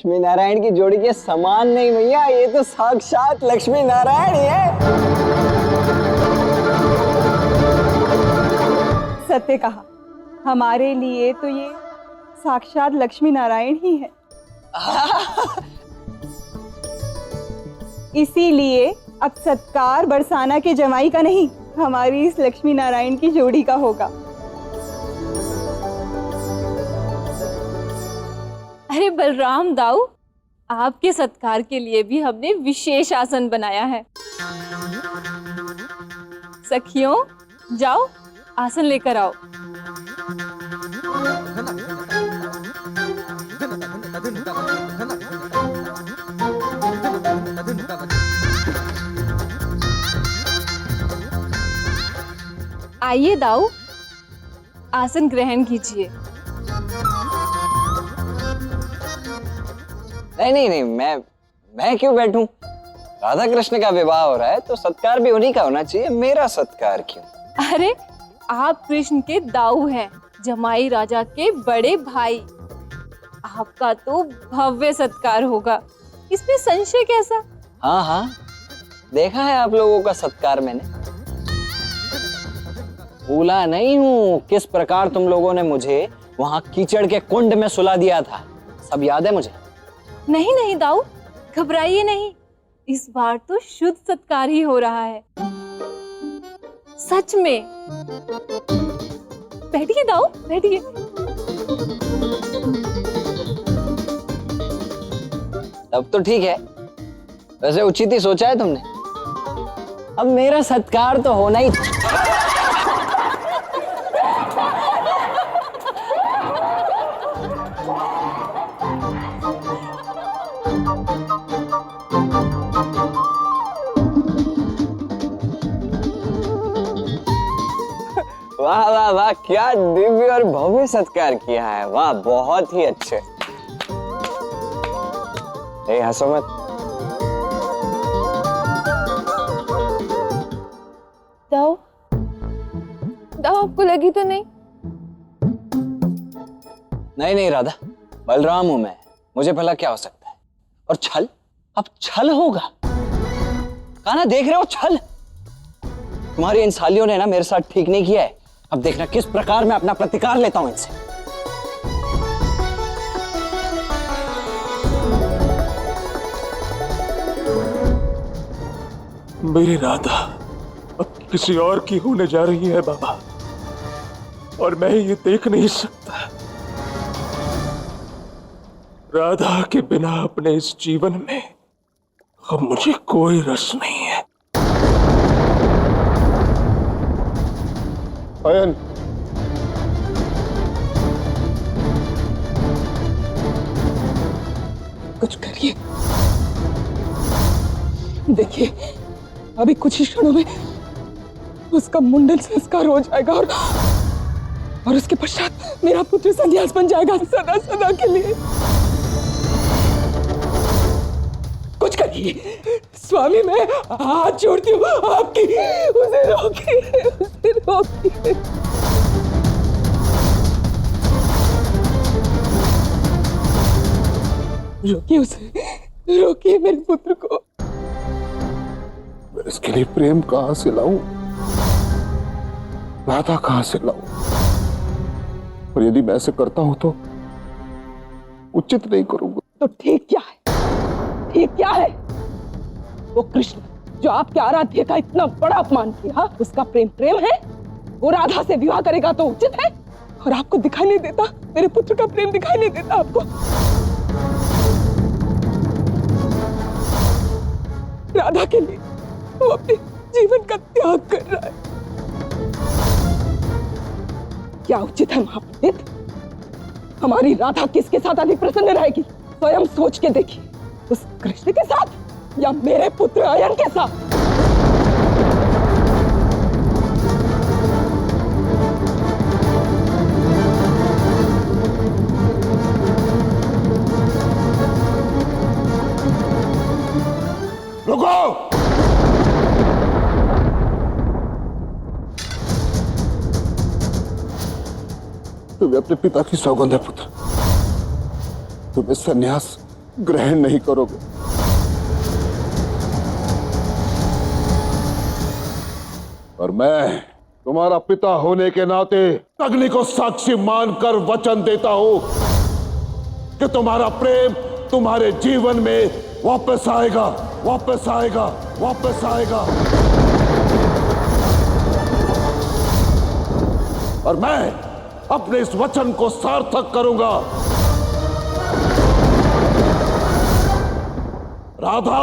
लक्ष्मी नारायण की जोड़ी के समान नहीं भैया, ये तो साक्षात लक्ष्मी नारायण ही है। सत्य कहा, हमारे लिए तो ये साक्षात लक्ष्मी नारायण ही है। इसीलिए अब सत्कार बरसाना के जमाई का नहीं, हमारी इस लक्ष्मी नारायण की जोड़ी का होगा। अरे बलराम दाऊ, आपके सत्कार के लिए भी हमने विशेष आसन बनाया है। सखियों, जाओ आसन लेकर आओ। आइए दाऊ, आसन ग्रहण कीजिए। नहीं, मैं क्यों बैठूं? राधा कृष्ण का विवाह हो रहा है तो सत्कार भी उन्हीं का होना चाहिए, मेरा सत्कार क्यों? अरे आप कृष्ण के दाऊ हैं, जमाई राजा के बड़े भाई, आपका तो भव्य सत्कार होगा, इसमें संशय कैसा? हाँ, देखा है आप लोगों का सत्कार मैंने। भूला नहीं हूँ किस प्रकार तुम लोगों ने मुझे वहां कीचड़ के कुंड में सुला दिया था, सब याद है मुझे। नहीं दाऊ, घबराइए नहीं, इस बार तो शुद्ध सत्कार ही हो रहा है, सच में। बैठिए दाऊ, बैठिए। तब तो ठीक है, वैसे उचित ही सोचा है तुमने। अब मेरा सत्कार तो होना ही। वाह वाह वाह, क्या दिव्य और भव्य सत्कार किया है, वाह बहुत ही अच्छे। हंसो मत। दाऊ आपको लगी तो नहीं? नहीं राधा, बलराम हूं मैं, मुझे भला क्या हो सकता है। और छल, अब छल होगा। कहा ना, देख रहे हो छल। तुम्हारी इन सालियों ने ना मेरे साथ ठीक नहीं किया है, अब देखना किस प्रकार मैं अपना प्रतिकार लेता हूं इनसे। मेरी राधा अब किसी और की होने जा रही है बाबा, और मैं ये देख नहीं सकता। राधा के बिना अपने इस जीवन में अब मुझे कोई रस नहीं है। अयन, कुछ करिए। देखिए, अभी कुछ ही क्षणों में उसका मुंडन संस्कार हो जाएगा और उसके पश्चात मेरा पुत्र संन्यास बन जाएगा सदा सदा के लिए। कुछ करिए स्वामी, मैं हाथ जोड़ती हूँ आपकी, उसे रोकिए, उसे रोकिए। रोकिए उसे, रोकिए मेरे पुत्र को। मैं इसके लिए प्रेम कहां से लाऊं, राधा कहां से लाऊं? और यदि मैं ऐसे करता हूं तो उचित नहीं करूंगा। तो ठीक क्या है? ठीक क्या है? वो कृष्ण जो आपके आराध्य का इतना बड़ा अपमान किया, उसका प्रेम है? वो राधा से विवाह करेगा तो उचित है? और आपको दिखाई नहीं देता, मेरे पुत्र का प्रेम दिखाई नहीं देता आपको? राधा के लिए वो अपने जीवन का त्याग कर रहा है। क्या उचित है महापंडित? हमारी राधा किसके साथ अधिक प्रसन्न रहेगी? स्वयं सोच के देखिए, उस कृष्ण के साथ या मेरे पुत्र अयन के साथ? रुको! तुम्हें अपने पिता की सौगंध है पुत्र, तुम्हें सन्यास ग्रहण नहीं करोगे। और मैं तुम्हारा पिता होने के नाते अग्नि को साक्षी मानकर वचन देता हूं कि तुम्हारा प्रेम तुम्हारे जीवन में वापस आएगा, वापस आएगा, वापस आएगा। और मैं अपने इस वचन को सार्थक करूंगा। राधा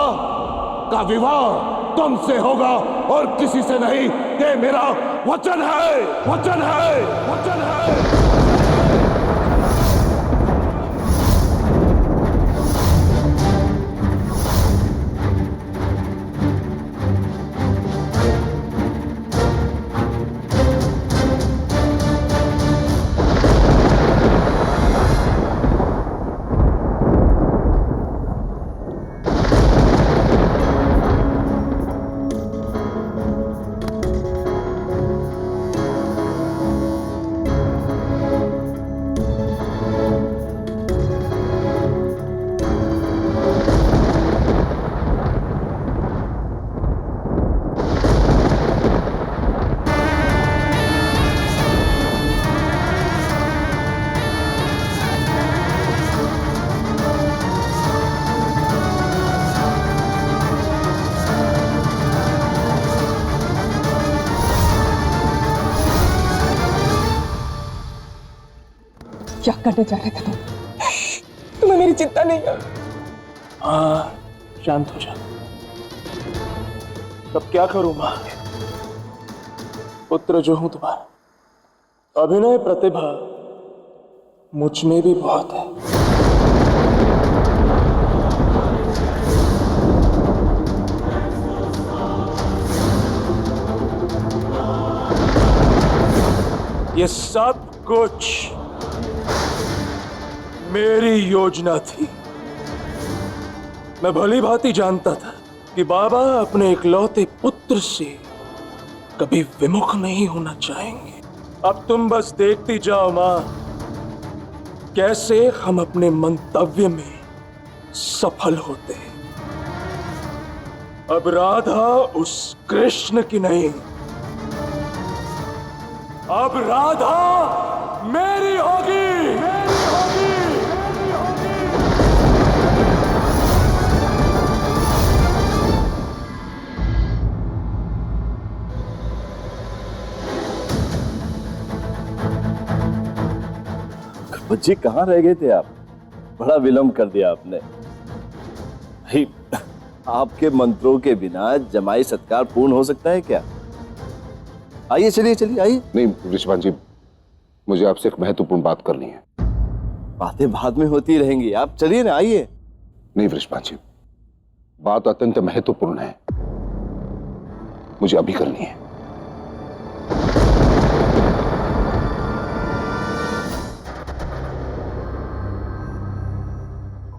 का विवाह तुमसे होगा और किसी से नहीं। ये मेरा वचन है, वचन है, वचन है। क्या करने जा रहे थे तुम? तुम्हें मेरी चिंता नहीं है? हाँ, शांत हो जा। तब क्या करूं मां? पुत्र जो हूं तुम्हारा, अभिनय प्रतिभा मुझ में भी बहुत है। ये सब कुछ मेरी योजना थी। मैं भली भांति जानता था कि बाबा अपने इकलौते पुत्र से कभी विमुख नहीं होना चाहेंगे। अब तुम बस देखती जाओ मां, कैसे हम अपने मंतव्य में सफल होते हैं। अब राधा उस कृष्ण की नहीं, अब राधा मेरी होगी, मेरी होगी। बच्ची कहाँ रह गए थे आप? बड़ा विलंब कर दिया आपने। भाई, आपके मंत्रों के बिना जमाई सत्कार पूर्ण हो सकता है क्या? आइए, चलिए चलिए आइए। नहीं ऋषभान जी, मुझे आपसे एक महत्वपूर्ण बात करनी है। बातें बाद में होती रहेंगी, आप चलिए ना, आइए। नहीं ऋषभान जी, बात अत्यंत महत्वपूर्ण है, मुझे अभी करनी है।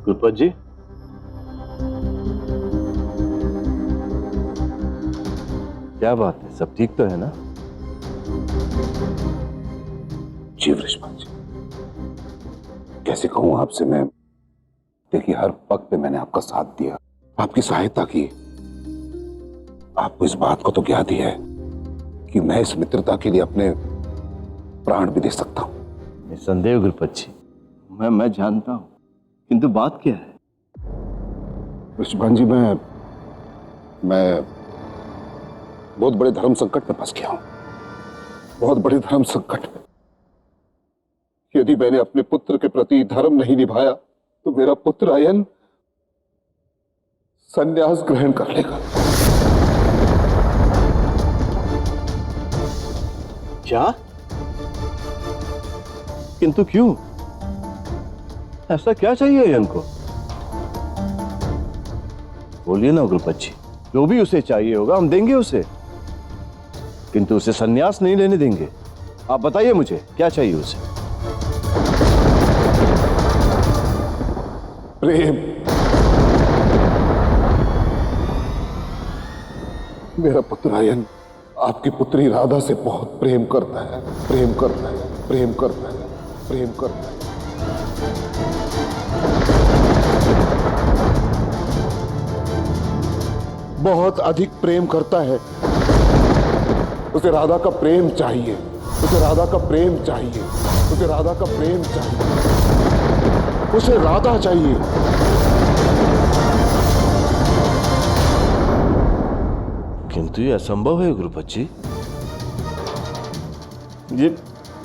गुरुपत जी, क्या बात है, सब ठीक तो है ना? जी ऋषभान जी, कैसे कहूं आपसे मैं। देखिए, हर वक्त पे मैंने आपका साथ दिया, आपकी सहायता की। आपको इस बात को तो ज्ञात ही है कि मैं इस मित्रता के लिए अपने प्राण भी दे सकता हूं। निसंदेह गुरुपत जी, मैं जानता हूं, किंतु बात क्या है? ऋषभान जी, मैं बहुत बड़े धर्म संकट में फंस गया हूं, बहुत बड़े धर्म संकट में। यदि मैंने अपने पुत्र के प्रति धर्म नहीं निभाया तो मेरा पुत्र अयन संन्यास ग्रहण कर लेगा। क्या? किंतु क्यों? ऐसा क्या चाहिए अयन को? बोलिए ना गुरुपत जी, जो भी उसे चाहिए होगा हम देंगे उसे, किंतु उसे संन्यास नहीं लेने देंगे। आप बताइए मुझे, क्या चाहिए उसे? प्रेम। मेरा पुत्र अयन आपकी पुत्री राधा से बहुत प्रेम करता है, प्रेम करता है, प्रेम करता है, प्रेम करता है। बहुत अधिक प्रेम करता है। उसे राधा का प्रेम चाहिए, उसे राधा का प्रेम चाहिए, उसे राधा का प्रेम चाहिए, उसे राधा चाहिए। किंतु ये असंभव है गुरुपत जी।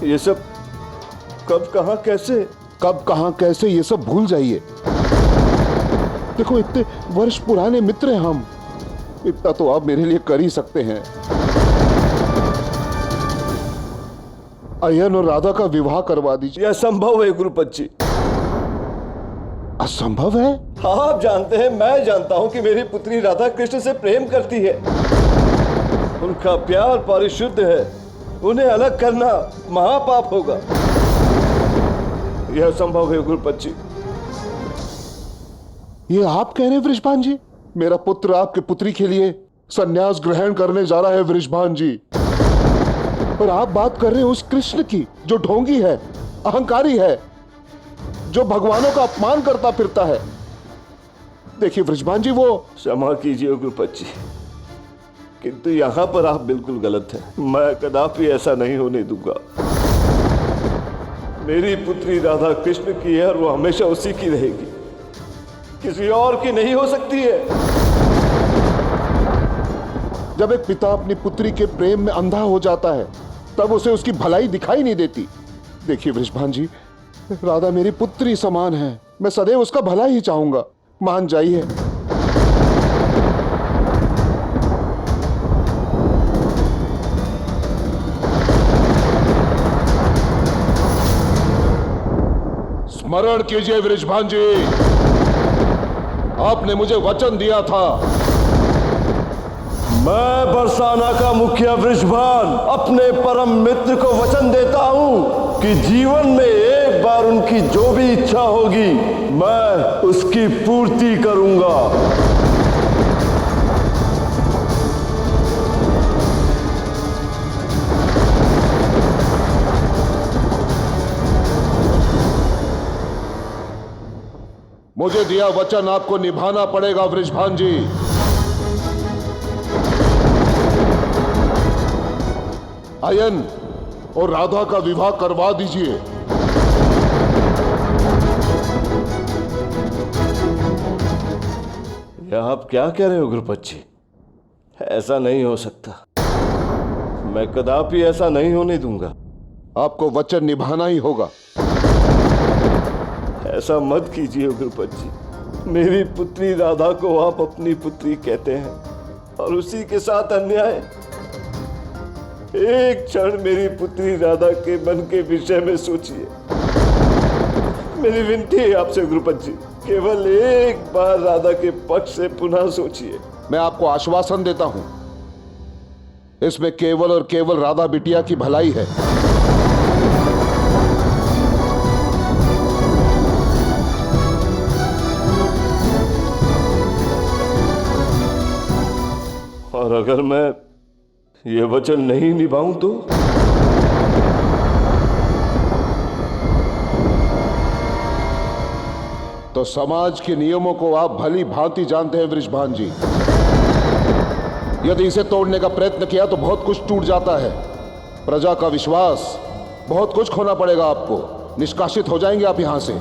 ये सब कब कहां कैसे? कब कहां कैसे ये सब भूल जाइए। देखो इतने वर्ष पुराने मित्र हैं हम, इतना तो आप मेरे लिए कर ही सकते हैं। अयन और राधा का विवाह करवा दीजिए। यह असंभव है गुरुपत जी। असंभव है? हाँ, आप जानते हैं, मैं जानता हूं कि मेरी पुत्री राधा कृष्ण से प्रेम करती है। उनका प्यार परिशुद्ध है, उन्हें अलग करना महापाप होगा। यह असंभव है गुरुपत जी। ये आप कह रहे हैं वृषभान जी? मेरा पुत्र आपके पुत्री के लिए संन्यास ग्रहण करने जा रहा है वृषभान जी। और आप बात कर रहे हैं उस कृष्ण की जो ढोंगी है, अहंकारी है, जो भगवानों का अपमान करता फिरता है। देखिए वृषभान जी, वो क्षमा कीजिए गुरुपत जी, किंतु यहां पर आप बिल्कुल गलत हैं। मैं कदापि ऐसा नहीं होने दूंगा। मेरी पुत्री राधा कृष्ण की है और वो हमेशा उसी की रहेगी, किसी और की नहीं हो सकती है। जब एक पिता अपनी पुत्री के प्रेम में अंधा हो जाता है तब उसे उसकी भलाई दिखाई नहीं देती। देखिए वृषभान जी, राधा मेरी पुत्री समान है, मैं सदैव उसका भला ही चाहूंगा। मान जाइए। स्मरण कीजिए वृषभान जी, आपने मुझे वचन दिया था। मैं बरसाना का मुखिया वृषभान अपने परम मित्र को वचन देता हूं कि जीवन में एक बार उनकी जो भी इच्छा होगी मैं उसकी पूर्ति करूंगा। मुझे दिया वचन आपको निभाना पड़ेगा वृषभान जी। अयन और राधा का विवाह करवा दीजिए। यह आप क्या कह रहे हो गुरुपत जी? ऐसा नहीं हो सकता। मैं कदापि ऐसा नहीं होने दूंगा। आपको वचन निभाना ही होगा। ऐसा मत कीजिए गुरुपत जी। मेरी पुत्री राधा को आप अपनी पुत्री कहते हैं और उसी के साथ अन्याय। एक क्षण मेरी पुत्री राधा के मन के विषय में सोचिए। मेरी विनती है आपसे गुरुपत जी, केवल एक बार राधा के पक्ष से पुनः सोचिए। मैं आपको आश्वासन देता हूं, इसमें केवल और केवल राधा बिटिया की भलाई है। और अगर मैं ये वचन नहीं निभाऊं तो समाज के नियमों को आप भली भांति जानते हैं वृषभान जी। यदि इसे तोड़ने का प्रयत्न किया तो बहुत कुछ टूट जाता है। प्रजा का विश्वास, बहुत कुछ खोना पड़ेगा आपको। निष्कासित हो जाएंगे आप यहां से।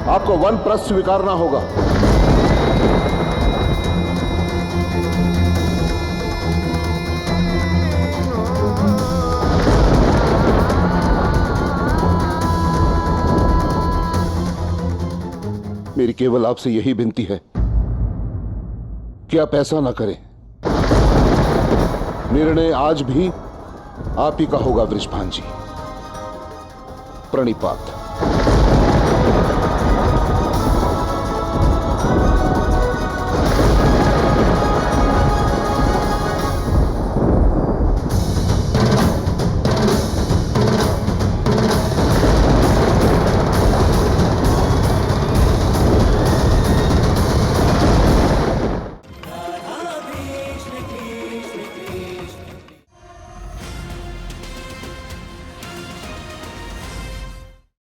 आपको वानप्रस्थ स्वीकारना होगा। मेरी केवल आपसे यही विनती है कि आप ऐसा ना करें। निर्णय आज भी आप ही का होगा वृषभान जी। प्रणिपात।